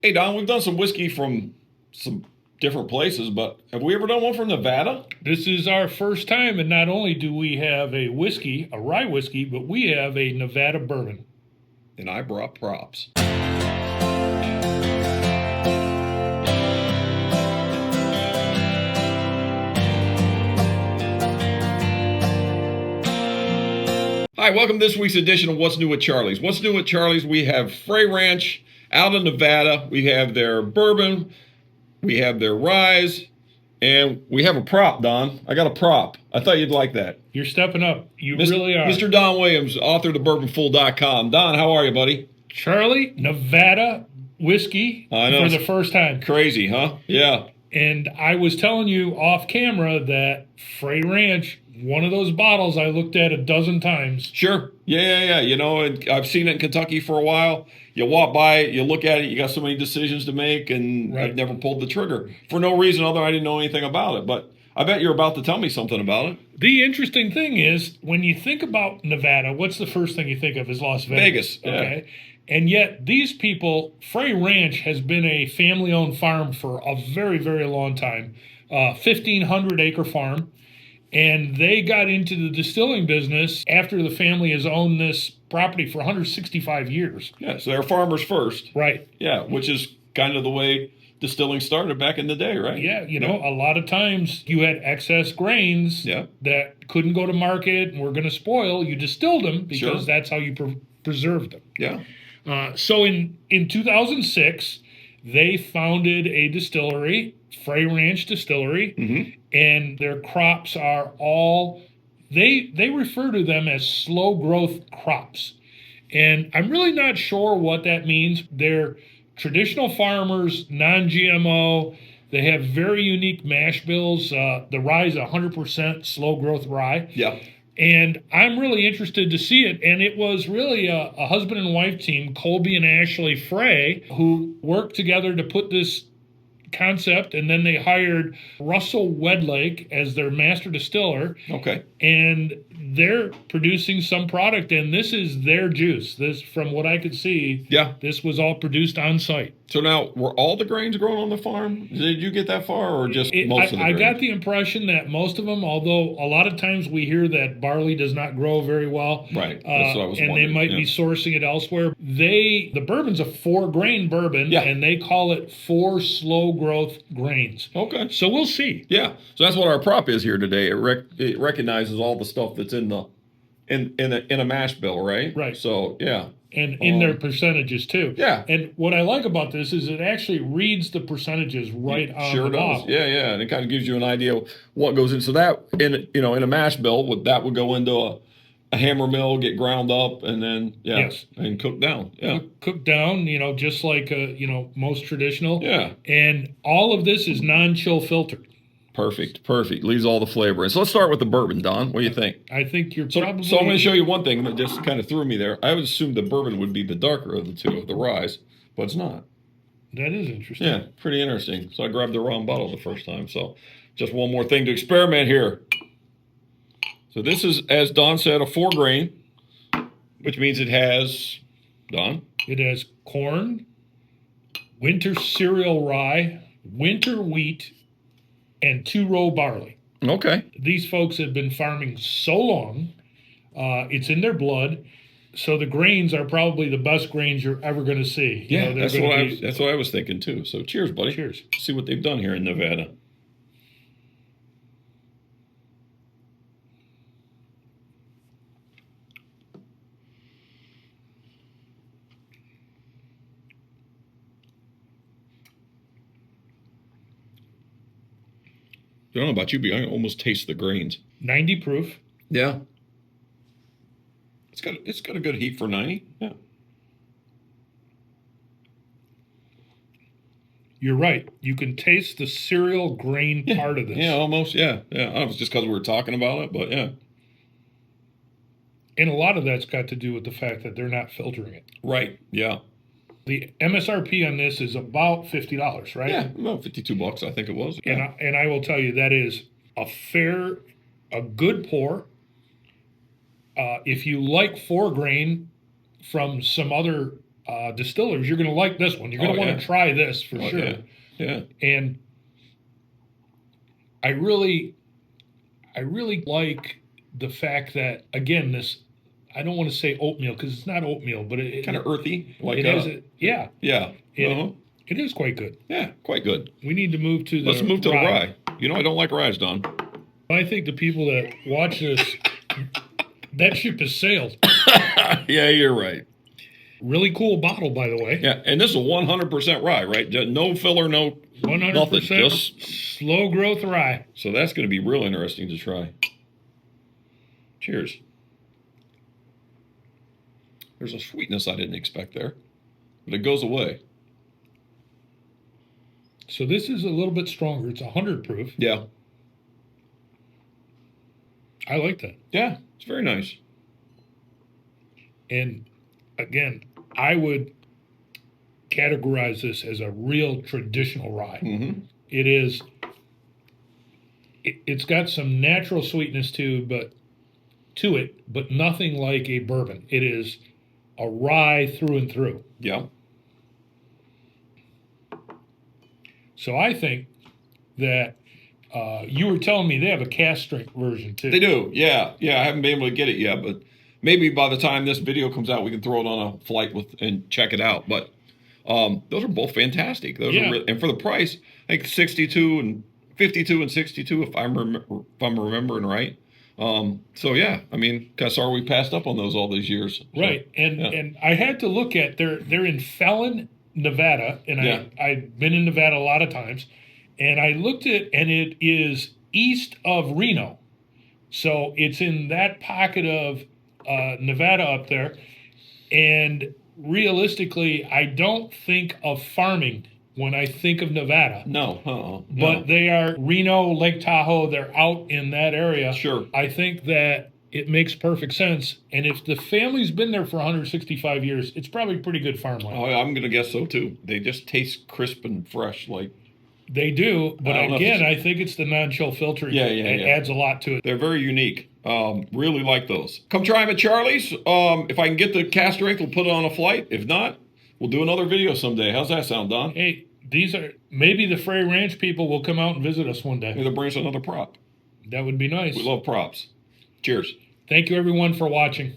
Hey, Don, we've done some whiskey from some different places, but have we ever done one from Nevada? This is our first time, and not only do we have a whiskey, a rye whiskey, but we have a Nevada bourbon. And I brought props. Hi, welcome to this week's edition of What's New at Charlie's. What's New at Charlie's? We have Frey Ranch out of Nevada. We have their bourbon. We have their ryes. And we have a prop, Don. I got a prop. I thought you'd like that. You're stepping up. You Mr. really are. Mr. Don Williams, author of thebourbonfool.com. Don, how are you, buddy? Charlie, Nevada whiskey I know. for the first time. Crazy, huh? Yeah. And I was telling you off camera that Frey Ranch, one of those bottles I looked at a dozen times. Sure. Yeah. You know, and I've seen it in Kentucky for a while. You walk by it, you look at it, you got so many decisions to make, and Right. I've never pulled the trigger for no reason other than I didn't know anything about it. But I bet you're about to tell me something about it. The interesting thing is, when you think about Nevada, what's the first thing you think of is Las Vegas. Vegas, yeah. Okay. And yet these people, Frey Ranch has been a family-owned farm for a very, very long time. 1,500-acre farm. And they got into the distilling business after the family has owned this property for 165 years. Yeah, so they're farmers first. Right. Yeah, which is kind of the way distilling started back in the day, right? Yeah, a lot of times you had excess grains Yeah. that couldn't go to market and were going to spoil. You distilled them because Sure. that's how you preserved them. Yeah. So in 2006, they founded a distillery, Frey Ranch Distillery, Mm-hmm. and their crops are all, they refer to them as slow growth crops. And I'm really not sure what that means. They're traditional farmers, non-GMO. They have very unique mash bills. The rye is 100% slow growth rye. Yeah. And I'm really interested to see it. And it was really a husband and wife team, Colby and Ashley Frey, who worked together to put this concept. And then they hired Russell Wedlake as their master distiller. Okay. And they're producing some product. And this is their juice. This, from what I could see, Yeah. this was all produced on site. So now, were all the grains grown on the farm? Did you get that far, or just most of the I grains? got the impression that most of them, although a lot of times we hear that barley does not grow very well. Right. That's what I was and wondering. they might be sourcing it elsewhere. The bourbon's a 4-grain bourbon, Yeah. and they call it 4 slow growth grains. Okay. So we'll see. Yeah. So that's what our prop is here today. It recognizes all the stuff that's in a mash bill, right? Right. So yeah. And in their percentages too. Yeah. And what I like about this is it actually reads the percentages right on Sure the does. bottle. Yeah, and it kind of gives you an idea of what goes in. So that in a mash bill would go into a hammer mill, get ground up, and then Yes. and cooked down. Yeah. Cooked down, just like most traditional. Yeah. And all of this is non-chill filtered. Perfect. Leaves all the flavor in. So let's start with the bourbon, Don. What do you think? I think you're So, probably. so I'm going to show you one thing that just kind of threw me there. I would assume the bourbon would be the darker of the two, of the ryes, but it's not. That is interesting. Yeah, pretty interesting. So I grabbed the wrong bottle the first time. So just one more thing to experiment here. So this is, as Don said, a 4-grain, which means it has, Don? It has corn, winter cereal rye, winter wheat, and 2-row barley. Okay. These folks have been farming so long, it's in their blood. So the grains are probably the best grains you're ever going to see. Yeah, They're that's gonna what I was thinking too. So cheers, buddy. Cheers. See what they've done here in Nevada. I don't know about you, but I can almost taste the grains. 90 proof. Yeah. It's got a good heat for 90. Yeah. You're right. You can taste the cereal grain part of this. Yeah, almost. Yeah. I don't know if it's just because we were talking about it, but yeah. And a lot of that's got to do with the fact that they're not filtering it. Right. Yeah. The MSRP on this is about $50, right? Yeah, about $52, I think it was. Yeah. And I will tell you that is a good pour. If you like 4-grain from some other distillers, you're going to like this one. You're going to want to try this for sure. Yeah. Yeah. And I really like the fact that, again, this, I don't want to say oatmeal because it's not oatmeal, but it kind of earthy. Like it is. Yeah. Yeah. It is quite good. Yeah, quite good. We need to move to the Let's move to the rye. You know, I don't like rye, Don. I think the people that watch this, that ship has sailed. Yeah, you're right. Really cool bottle, by the way. Yeah, and this is 100% rye, right? No filler, no 100% nothing. Just slow growth rye. So that's going to be real interesting to try. Cheers. There's a sweetness I didn't expect there, but it goes away. So this is a little bit stronger. It's 100 proof. Yeah. I like that. Yeah, it's very nice. And again, I would categorize this as a real traditional rye. Mm-hmm. It is. It's got some natural sweetness but nothing like a bourbon. It is a rye through and through. Yeah. So I think that you were telling me they have a cast strength version too. They do. Yeah. Yeah. I haven't been able to get it yet, but maybe by the time this video comes out, we can throw it on a flight and check it out. But those are both fantastic. Those are and for the price, I think 62 and 52 and 62, if I'm remembering right. So yeah, I mean, sorry we passed up on those all these years. Right. So, and I had to look at they're in Fallon, Nevada, and I've been in Nevada a lot of times, and I looked at, and it is east of Reno, so it's in that pocket of Nevada up there, and realistically, I don't think of farming when I think of Nevada. No. But they are Reno, Lake Tahoe, they're out in that area. Sure. I think that it makes perfect sense. And if the family's been there for 165 years, it's probably pretty good farmland. Oh, I'm going to guess so too. They just taste crisp and fresh. Like they do. But again, I think it's the non-chill filtering that adds a lot to it. They're very unique. Really like those. Come try them at Charlie's. If I can get the cast strength, we'll put it on a flight. If not, we'll do another video someday. How's that sound, Don? Hey, maybe the Frey Ranch people will come out and visit us one day. Maybe they'll bring us another prop. That would be nice. We love props. Cheers. Thank you, everyone, for watching.